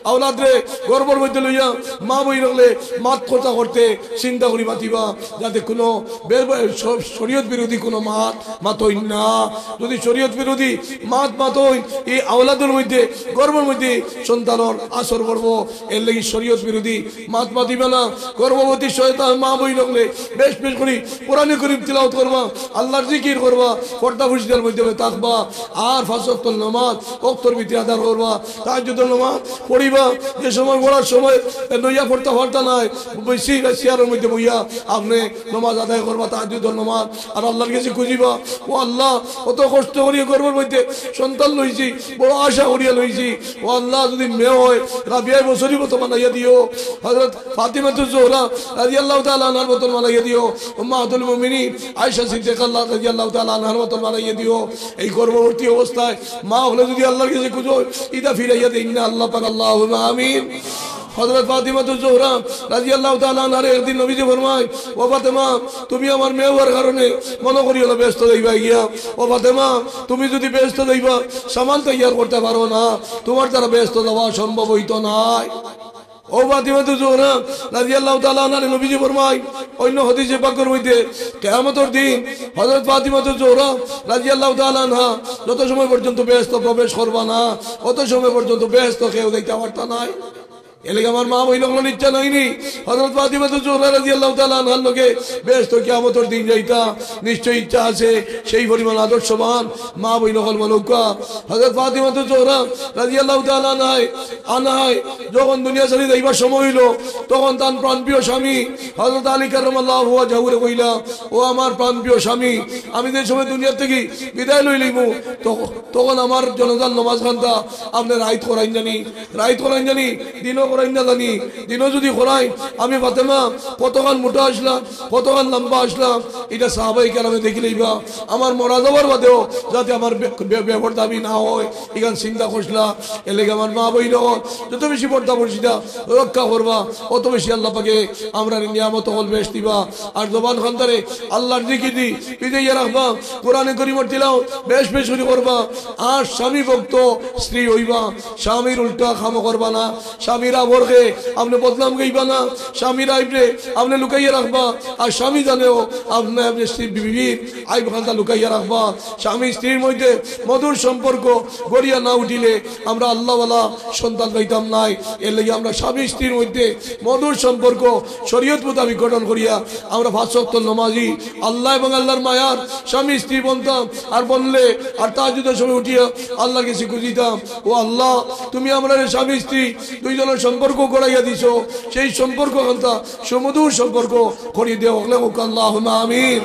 আওলাদ রে গর্বর মধ্যে লইয়া মা বই রাখলে মাত কথা করতে চিন্তা করি মাতিবা যাতে কোনো শরীয়ত বিরোধী কোনো মাত মাতই না। যদি শরীয়ত বিরোধী মাত মাতই এই আওলাদের মধ্যে গর্বের মধ্যে সন্তানের আসর করব, এর লাগি শরীয়ত বিরোধী মাত মাতিবা না। গর্ভবতী শয়তান মা বই রাখলে বেশ বেশ করি কোরআনে কারীম তিলাওয়াত করবা, আল্লাহর জিকির করবা, পর্দা পর্দার মধ্যে থাকবা, আর পাঁচ ওয়াক্ত নামাজ ওয়াক্তের ভিতরে আদায় করবা, তাহাজ্জুদের নামাজ পড়িবা। যে সময় পড়ার সময় নইয়া পড়তে পারতা নাই বসি চেয়ারের মধ্যে বইয়া আপনি নামাজ আদায় করবা, তাহাজ্জুদের নামাজ, আর আল্লাহর কাছে খুঁজিবা, ও আল্লাহ কত কষ্ট করিয়া গর্বের মধ্যে সন্তান লইছি, বড় আশা করিয়া লইছি, ও আল্লাহ যদি মেয়ে হয় রাবিয়া বছরই মতো বানাইয়া দিও, হযরত ফাতিমাতুজ জোহরা রাদিয়াল্লাহু তাআলা আনহার মতো বানাইয়া দিও, উম্মাহাতুল মুমিনিন আয়েশা সিদ্দিকা রাদিয়াল্লাহু তাআলা আনহার মতো বানাইয়া দিও। এই গর্ভবতী অবস্থায় মা হলে যদি আল্লাহর কাছে খুঁজো ইদা ফিরাইয়া দেই না আল্লাহ পাক, আল্লাহুম্মা আমিন। হযরত ফাতিমাতুজ জোহরা রাদিয়াল্লাহু তাআলা আনহার একদিন নবীজি ফরমায়, ও ফাতেমা তুমি আমার মেয়ে হওয়ার কারণে মনে করিও না ব্যস্ত দেইবা গিয়া, ও ফাতেমা তুমি যদি ব্যস্ত দেইবা সামান তৈয়ার করতে পারো না, তোমার দ্বারা ব্যস্ত দেওয়া সম্ভব হইতো নাই। ও ফাতিমাতুজ জোহরা রাদিয়াল্লাহু তাআলা আনহা নবীজি ফরমায় অন্য হাদিসে পাকের মধ্যে কিয়ামতের দিন হযরত ফাতিমাতুজ জোহরা রাদিয়াল্লাহু তাআলা আনহা যত সময় পর্যন্ত ব্যস্ত প্রবেশ করবা না অত সময় পর্যন্ত ব্যস্ত কেউ দেখতে পারতা নাই। এলে আমার মা বই লোক ইচ্ছা নাইনি হযরত ফাতিমাতুজ জোহরা রাদিয়াল্লাহু তাআলা আনহার লগে ব্যস্ত কিয়ামতের দিন যাইতা নিশ্চয় ইচ্ছা আছে, সেই পরিমাণ আদর্শবান মা বই লোক মলকা। হযরত ফাতিমাতুজ জোহরা রাদিয়াল্লাহু তাআলা আনহা যখন দুনিয়া ছেড়ে যাইবার সময় হইল তখন তার প্রাণপ্রিয় স্বামী হযরত আলী কাররামাল্লাহু ওয়াজহাহু কইলা, ও আমার প্রাণপ্রিয় স্বামী আমি যে সময় দুনিয়া থেকে বিদায় লই লইব তখন আমার জনজান নামাজ খানটা আপনি রাইত করাইন জানি দিনও করাইন না জানি, দিনও যদি করাই আমি ফাতেমা কতখান মোটা আসলাম কতখান লম্বা আসলাম এটা সাহাবায়ে কেরামে দেখি লইবা, আমার মরা যাবার বাদেও যাতে আমার ব্যবহার দাবি না হয় এখান চিন্তা করছিলা। এলেগে আমার মা বই যত বেশি পর্দা পড়ছিলা রক্ষা করবা অত বেশি আল্লাহ পাকে আমরা নিয়ামত হল বেশ দিবা। আর জবান খানদারে আল্লাহর জিকির দি বিদাইয়া রাখবা, কোরআনে কারীমের তিলাওয়াত বেশ বেশ করে করবা, আর স্বামী ভক্ত স্ত্রী হইবা, স্বামীর উল্টা কাম করবা না, স্বামীরা বরকে আপনি বদনাম গাইবা না, স্বামীরা আইবরে আপনি লুকাইয়া রাখবা, আর স্বামী জানেও আপনি আপনি স্ত্রী বিবির আইব খানটা লুকাইয়া রাখবা। স্বামী স্ত্রীর মধ্যে মধুর সম্পর্ক গড়িয়া না উঠিলে আমরা আল্লাহওয়ালা সন্তান পাইতাম নাই। এর লাগি আমরা স্বামী স্ত্রীর মধ্যে মধুর সম্পর্ক শরীয়ত মোতাবেক গঠন করিয়া আমরা পাঁচ ওয়াক্ত নামাজি আল্লাহ এবং আল্লাহর মায়ার স্বামী স্ত্রী বলতাম, আর বললে আর তাহাজ্জুদের সময় উঠিয়া আল্লাহর কাছে খুঁজিতাম, ও আল্লাহ তুমি আমরা স্বামী স্ত্রী দুইজনের সম্পর্ক গড়াইয়া দিছো, সেই সম্পর্ক সুমধুর সম্পর্ক করিয়ে দেও, আল্লাহুম্মা আমিন।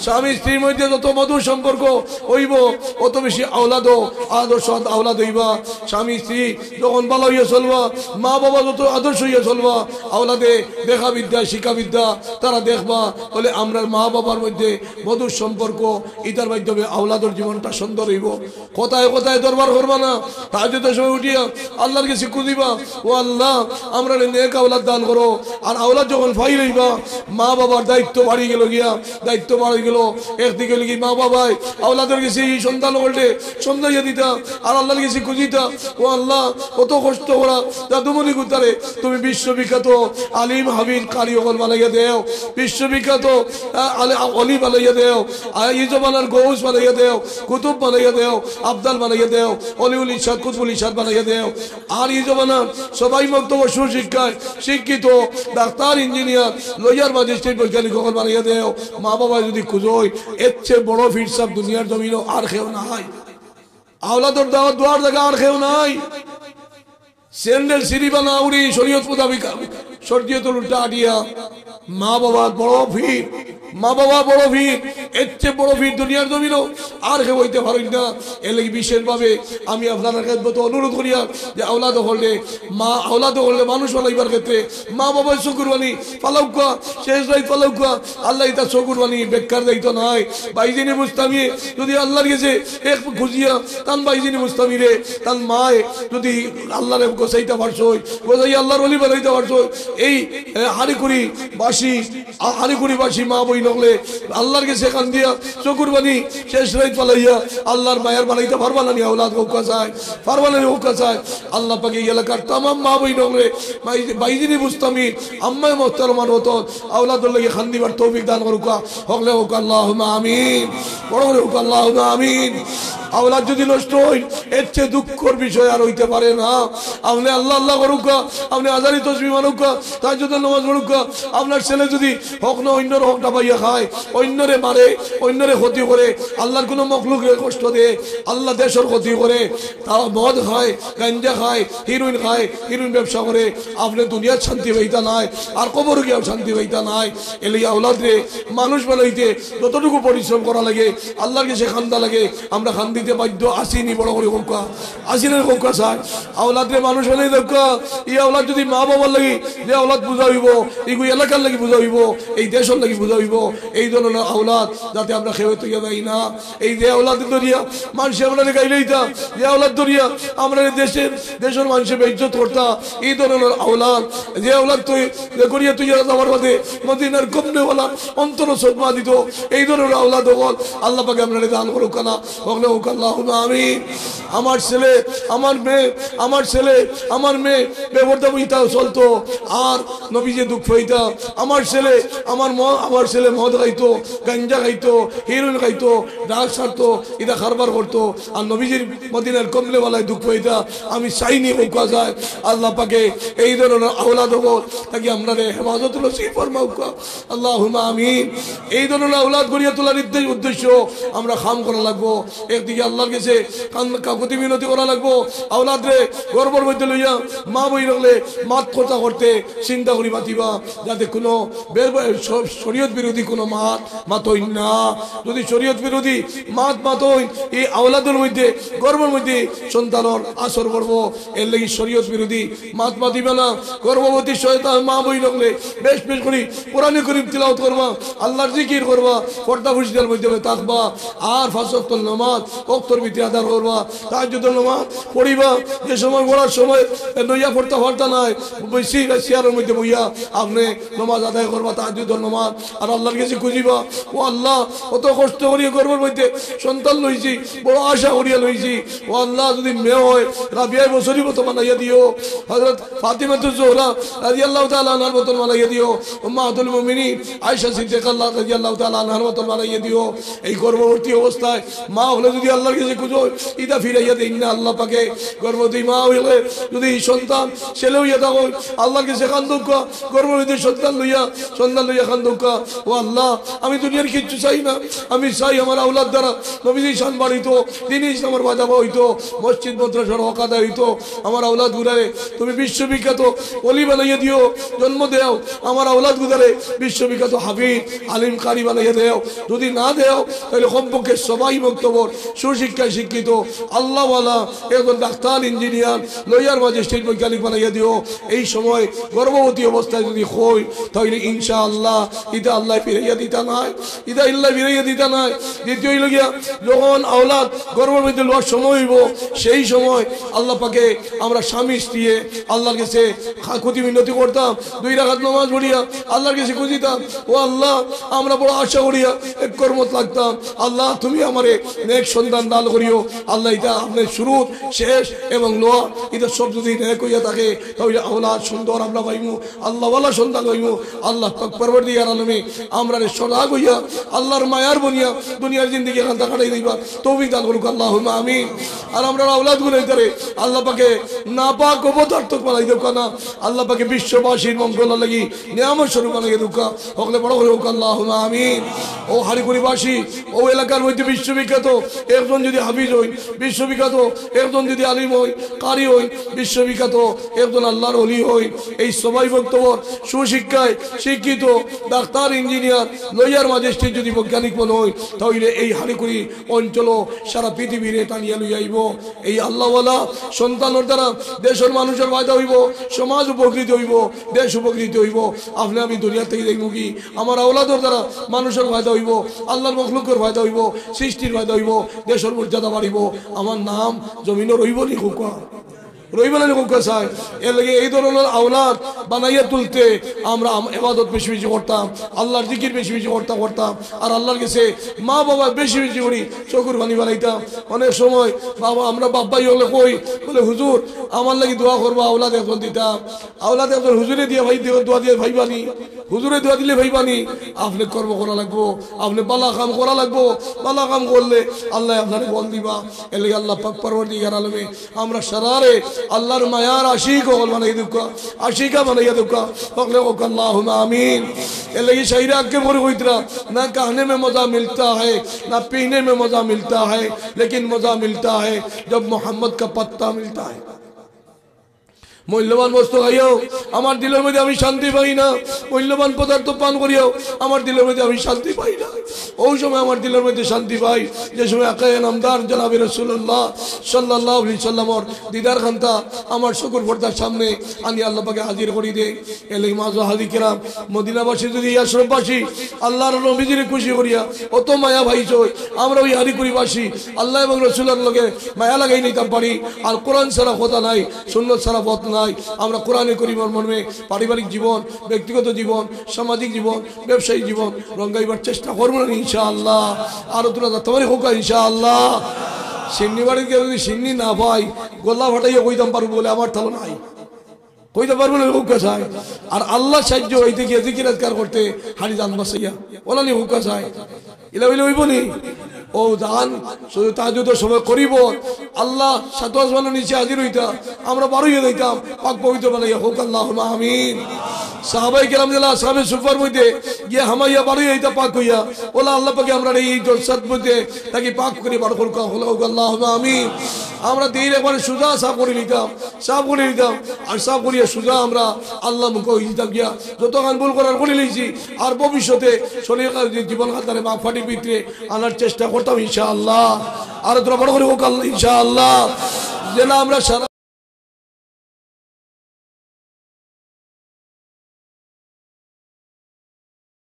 স্বামী স্ত্রীর মধ্যে যত মধুর সম্পর্ক হইব অত বেশি আওলাদ আদর্শ আওলাদ হইবা। স্বামী স্ত্রী যখন ভালো হইয়া চলবা, মা বাবা যত আদর্শ হইয়া চলবা, আওলাদে দেখা বিদ্যা শিক্ষা বিদ্যা তারা দেখবা, বলে আমরা মা বাবার মধ্যে মধুর সম্পর্ক ইতার মাধ্যমে আওলাদের জীবনটা সুন্দর হইব। কোথায় কোথায় দরবার করবা না, তাহাজ্জুদের সময় উঠিয়া আল্লাহর কাছে খুঁজিবা, ও আল্লাহ আমরা নেক আওলাদ দান করো। আর আওলাদ যখন ফাই লইবা মা বাবার দায়িত্ব বাড়ি গেল গিয়া, দায়িত্ব বাড়ি গেল একদিকে লিখি মা বাবাই আওলাদের কাছে এই সন্তান বলতে সন্তাইয়া দিতা, আর আল্লাহর কাছে খুঁজিতা, ও আল্লাহ কত কষ্ট করা দাদুমণি গুতারে তুমি বিশ্ববিখ্যাত আলিম হাবিব কারি ওগল বানাইয়া দেও, বিশ্ববিখ্যাত অলি বানাইয়া দেও, এই জমানার গৌস বানাইয়া দেও, কুতুব বানাইয়া দেও, আবদাল বানাইয়া দেও, অলিউল ইরশাদ কুতুবুল ইরশাদ বানাইয়া দেও। আর এই জমানার সবাই মক্তব্য সুশিক্ষায় শিক্ষিত ডাক্তার ইঞ্জিনিয়ার লয়ার ম্যাজিস্ট্রেট বৈজ্ঞানিক ওগল বানাইয়া দেও। মা বাবা যদি খুঁজোয় এর চেয়ে বড় ফিরসাব দুনিয়ার জমিনও আর কেউ নাই, আওলাদর দাওয়াত দুয়ার জায়গা আর কেউ নাই। স্যান্ডেল সিঁড়ি বানা উড়ি শরীয়ত মোতাবেক শরীয়তের উল্টা আটিয়া মা বাবা বড় ভিড়, মা বাবা বড় ভিড়, এর চেয়ে বড় ভিড় দুনিয়ার জমিনও আর কেউ হইতে পারেন না। এর লাগি বিশেষভাবে আমি আপনার কাছে অনুরোধ করিয়া যে আওলাদ হলে মানুষ হলাইবার ক্ষেত্রে মা বাবার চকুরবানি পালাউকা শেষ রাইত পালাউকা আল্লাহ তার চকুরবানি বেকার দায়িত্ব নাই। বাইজিনী মুস্তামি যদি আল্লাহর গেছে এক খুঁজিয়া তান বাইজিনী মুস্তামি রে তান মায় যদি আল্লাহরে গোসাইতে পারছো, গোসাই আল্লাহর অলি বানাইতে পারছো, এই হাড়ি করি বাসি হারিকুড়িবাসী মা বই নগলে আল্লাহর কাছে কান দিয়া চকুর বানি শেষ রাত পালাইয়া আল্লাহর মায়ার বানাইতে পারবা না, আওলাদ হোকা চায়, পারবা না হোকা চায়। আল্লাহ পাকে এলাকার তামাম মা বই নগলে বাইজিনী বুঝতামি আম্মায় মোহতারমান হতো আওলাদুর লাগে খান দিবার তৌফিক দান করুকা, হকলে হোক আল্লাহুম্মা আমিন, বড় করে হোক আল্লাহুম্মা আমিন। আওলাদ যদি নষ্ট হয় এর চেয়ে দুঃখর বিষয় আর হইতে পারে না। আপনি আল্লাহ আল্লাহ করুকা, আপনি আজারি তসবিহ মানুকা, তাহাজ্জুদের নামাজ পড়ুকা, আপনার ছেলে যদি হক না অন্যর হকটা পাইয়া খায়, অন্যরে মারে, অন্যরে ক্ষতি করে, আল্লাহর কোনো মখলুককে কষ্ট দেয়, আল্লাহ দেশের ক্ষতি করে, তাও মদ খায়, গাঞ্জা খায়, হিরোইন খায়, হিরোইন ব্যবসা করে, আপনি দুনিয়ার শান্তি পাইতা নাই আর কবর গিয়েও শান্তি পাইতা নাই। এলে আওলাদ রে মানুষ বানাইতে যতটুকু পরিশ্রম করা লাগে আল্লাহর কাছে খান্দা লাগে, আমরা খান দিতে বাধ্য আসিনি, বড় করে হোকা আসিনে হোকা চায়। আওলাদ রে মানুষ বানাই দেখা এই আওলাদ যদি মা বাবার লাগি যে আওলাদ বুঝা হইব, এইগুলো এলাকার লাগি বুঝা হইব, এই দেশের লাগি বুঝা হইব, এই ধরনের আওলাদ যাতে আমরা খেয়ে তৈরি যাই না। এই যে আওলাদ ধরিয়া মানুষ আমরা গাইলেইতা, যে আওলাদ ধরিয়া আমরা দেশের মানুষের বেইজ্জত করতা, এই ধরনের আওলাদ যে আওলাদ তুই করিয়া তুই যাওয়ার বাদে মদিনার কমনেওয়ালা অন্তর সদমা দিত, এই ধরনের আওলাদ হল আল্লাহ পাকে আপনারা দান করুক না, হকলে হোক আল্লাহুম্মা আমিন। আমার ছেলে আমার মেয়ে, আমার ছেলে আমার মেয়ে বেপরদা বইতা চলতো আর নবীজি দুঃখ হইতা, আমার ছেলে আমার ছেলে মদ খাইতো, গাঞ্জা খাইতো, হিরোইন খাইতো, ড্রাগস ছাড়তো, এটা কারবার করতো আর নবীজির মদিনার কমলেওয়ালায় দুঃখ হইতা। আমি চাইনি হোকা যায় আল্লাহ পাকে এই ধরনের আওলাদ হবো তাকে আমরা হেফাজত নসিব ফরমাউকা, আল্লাহুম্মা আমিন। এই ধরনের আওলাদ গড়িয়া তোলার উদ্দেশ্য আমরা খাম করা লাগবো, একদিকে আল্লাহর কাছে কাকুতি মিনতি করা লাগবো, আওলাদ রে গর্বর মধ্যে লইয়া মা বই রাখলে মাত কথা করতে চিন্তা করি মাতিবা, যাতে কোনো শরীয়ত বিরোধী কোনো মাতই না। যদি শরীয়ত বিরোধী মাতই এই আওলাদের মধ্যে গর্বের মধ্যে সন্তানের আসর করবো, এর লাগি শরীয়ত বিরোধী মাতিবা না। গর্ভবতী শয়তান মা বই রাখলে বেশ বেশ করি কোরআনে করিম তিলাওয়াত করবা, আল্লাহর জিকির করবা, পর্দা ফুসিদার মধ্যে থাকবা আর 5 ওয়াক্ত নামাজ ওয়াক্তের ভিতরে আদায় করবা, তাহাজ্জুদের নামাজ পড়িবা। যে সময় পড়ার সময় নইয়া পড়তে পারতা নাই, বেশি চেয়ারের মধ্যে বইয়া আপনি নামাজ আদায় করবা, তাহাজ্জুদের নামাজ আর আল্লাহর কাছে খুঁজিবা। ও আল্লাহ কত কষ্ট করিয়া গর্বের মধ্যে সন্তান লইছি, বড় আশা করিয়া লইছি, ও আল্লাহ যদি মেয়ে হয় রাবিয়া বছরই মতো বানাইয়া দিও, হযরত ফাতিমাতুজ জোহরা রাদিয়াল্লাহু তাআলা আনহার মতো বানাইয়া দিও, উম্মাহাতুল মুমিনিন আয়েশা সিদ্দিকা রাদিয়াল্লাহু তাআলা আনহার মতো বানাইয়া দিও। এই গর্ভবতী অবস্থায় মা হলে যদি আল্লাহর কাছে খুঁজো ইদা ফিরাইয়া দেই না আল্লাহ পাকে। গর্ভবতী মা হইলে যদি সন্তান ছেলে হইয়া থাকো আল্লাহর কাছে কান্দুক, গর্ভবতী সন্তান লইয়া কান্দুক। ও আল্লাহ আমি দুনিয়ার কিচ্ছু চাই না, আমি চাই আমার আওলাদ দ্বারা নবীজি শান বাড়িতো, দিন ইসলামের বাজাবা হইতো, মসজিদ মাদ্রাসার হক আদায় হইতো। আমার আওলাদ গুদারে তুমি বিশ্ববিখ্যাত ওলি বানাইয়া দিও, জন্ম দেও। আমার আওলাদ গুদারে বিশ্ববিখ্যাত হাফিজ আলিম কারি বানাইয়া দেও। যদি না দেও তাহলে কমপক্ষে সবাই বক্তব্য সুশিক্ষায় শিক্ষিত আল্লাহওয়ালা একজন ডাক্তার ইঞ্জিনিয়ার লয়ার ম্যাজিস্ট্রেট বৈজ্ঞানিক বানাইয়া দিও। এই সময় গর্ভবতী অবস্থায় যদি হয় তাহলে ইনশাআল্লাহ ইদা আল্লাহ ফিরাইয়া দিতা নাই, ইদা ইল্লাহ ফিরাইয়া দিতা নাই। দ্বিতীয় লগিয়া যখন আওলাদ গর্ভের মধ্যে লওয়ার সময় হইব সেই সময় আল্লাহ পাকে আমরা স্বামী স্ত্রী আল্লাহর কাছে ক্ষতি মিনতি করতাম, 2 রাকাত নামাজ পড়িয়া আল্লাহর কাছে খুঁজিতাম। ও আল্লাহ আমরা বড় আশা করিয়া এক কর্মত লাগতাম, আল্লাহ তুমি আমারে নেক সন্তান দান করিও। আল্লাহ এটা আপনার শুরু শেষ এবং লোয়া এটা সব যদি নেক হইয়া থাকে তাহলে আওলাদ সুন্দর আমরা পাইমু, আল্লাহওয়ালা সন্তান হইমু। আল্লাহ পাক পরবর্তীকার আলমে আমরা সজাগ হইয়া আল্লাহর মায়ার বনিয়া দুনিয়ার জিন্দেগি এখানটা কাটাই দিবা তৌফিক দান করুক, আল্লাহুম্মা আমিন। আর আমরা আওলাদ গুলাই তারে আল্লাহ পাকে নাপাক অপদার্থক বানাই দেব না, আল্লাহ পাকে বিশ্ববাসীর মঙ্গল লাগি নিয়ামত স্বরূপ বানাই দুকা হকলে বড় করে হোক, আল্লাহুম্মা আমিন। ও হারিপুরিবাসী ও এলাকার মধ্যে বিশ্ববিখ্যাত একজন যদি হাফিজ হই, বিশ্ববিখ্যাত একজন যদি আলিম হই, কারি হই, বিশ্ববিখ্যাত একজন আল্লাহর ওলি হই, এই সবাই বক্তব্য সুশিক্ষায় শিক্ষিত ডাক্তার ইঞ্জিনিয়ার লয়ার ম্যাজিস্ট্রেট যদি বৈজ্ঞানিক মনে হই তাহলে এই হারিকুড়ি অঞ্চল সারা পৃথিবীর টানিয়া লই আইব। এই আল্লাহওয়ালা সন্তানের দ্বারা দেশের মানুষের ফায়দা হইব, সমাজ উপকৃত হইব, দেশ উপকৃত হইব। আপনি আমি দুনিয়া থেকে দেখব কি আমার আওলাদের দ্বারা মানুষের ফায়দা হইব, আল্লাহর মখলুকের ফায়দা হইব, সৃষ্টির ফায়দা হইব, দেশের মর্যাদা বাড়িব, আমার নাম জমিনও রইব নি হুকা রইবেন চাই। এর লাগে এই ধরনের আওলাদ বানাইয়া তুলতে আমরা ইবাদত বেশি বেশি করতাম, আল্লাহর জিকির বেশি বেশি করতাম আর আল্লাহর কাছে মা বাবা বেশি বেশি করি চকুর পানি বানাইতাম। অনেক সময় বাবা আমরা বাব্বাই হলে কই বলে হুজুর আমার লাগি দোয়া করবো, আওলাদ একজন দিতাম, আওলাদ একজন হুজুরে দিয়ে ভাই দোয়া দিয়ে ভাই বানি, হুজুরে দোয়া দিলে ভাই বানি। আপনি কর্ম করা লাগবো, আপনি বালা কাম করা লাগবো, বালা কাম করলে আল্লাহ আপনার বল দিবা। এর লাগে আল্লাহ পাক পরওয়ারদিগার আলমে আমরা সারারে আল্লাহর মায়ার আশিক হল বানাই দুঃখা, আশিকা বানাইয়া দুঃখা পকলে ওকে আল্লাহুম্মা আমিন। এর লাগে শাইরা আগে বলে কইতরা না कहने में मजा मिलता है ना पीने में मजा मिलता है, लेकिन मजा मिलता है जब मोहम्मद का पत्ता मिलता है। মূল্যবান বস্তু খাইও আমার দিলের মধ্যে আমি শান্তি পাই না, মূল্যবান পদার্থ পান করিও আমার দিলের মধ্যে আমি শান্তি পাই না। ওই সময় আমার দিলের মধ্যে শান্তি পাই যে সময় আকায়ে নামদার জনাবে রাসূলুল্লাহ সাল্লাল্লাহু আলাইহি সাল্লামের দিদার খান্তা আমার শুকর পর্দার সামনে আমি আল্লাহ পাকে হাজির করি দেই। এলে মাঝে হাজির কেরাম মদিনাবাসী যদি আশরাফবাসী আল্লাহর নবীজির খুশি করিয়া অত মায়া ভাইছই আমরা ওই হারিকুড়িবাসী আল্লাহ এবং রাসূলের লগে মায়া লাগাই নিতাম পারি। আর কোরআন ছাড়া কথা নাই, সুন্নাত ছাড়া পথ নাই। আমরা কোরআনে করিমের মর্মে পারিবারিক জীবন, ব্যক্তিগত জীবন, সামাজিক জীবন, ব্যবসায়িক জীবন রঙ্গাইবার চেষ্টা করবো না ইনশাআল্লাহ। আর তোরা তোমারই হোক ইনশাআল্লাহ। সিন্নি বাড়িতে যদি সিন্নি না পাই গোল্লা ফাটাইয়া কইতাম পারবো বলে আমার তাহলে নাই, কইতে পারবো না হুক্কা চাই। আর আল্লাহ সাহায্য হইতে গিয়ে জিকির আজকার করতে হাড়ি জান বাসাইয়া ওলা নি হুক্কা চাই ইলা হইলে হইব নি ও জান শুধু তাহাজ্জুদের সময় করিব আল্লাহ সাত আসমানের নিচে হাজির হইতা আমরা বারোই যাইতাম পাক পবিত্র বানাইয়া হোক আল্লাহুম্মা আমিন। সাহাবায়ে কেরাম যারা সাহাবে সুফার মধ্যে গিয়ে হামাইয়া বারোই যাইতা পাক হইয়া ওলা আল্লাহ পাকে আমরা এই জলসাত মধ্যে তাকে পাক করে বার করুক হোক আল্লাহুম্মা আমিন। আমরা দিন একবার সুজা সাফ করে নিতাম, সাফ করে নিতাম আর সাফ করিয়া সুজা আমরা আল্লাহ মুখ হয়ে দিতাম গিয়া যত গান ভুল করার করে নিয়েছি আর ভবিষ্যতে শরীর জীবন খাতারে মা ফাটি ভিতরে আনার চেষ্টা করতাম ইনশাআল্লাহ। আর তোরা বড় করে হোক আল্লাহ ইনশাআল্লাহ যেন আমরা সারা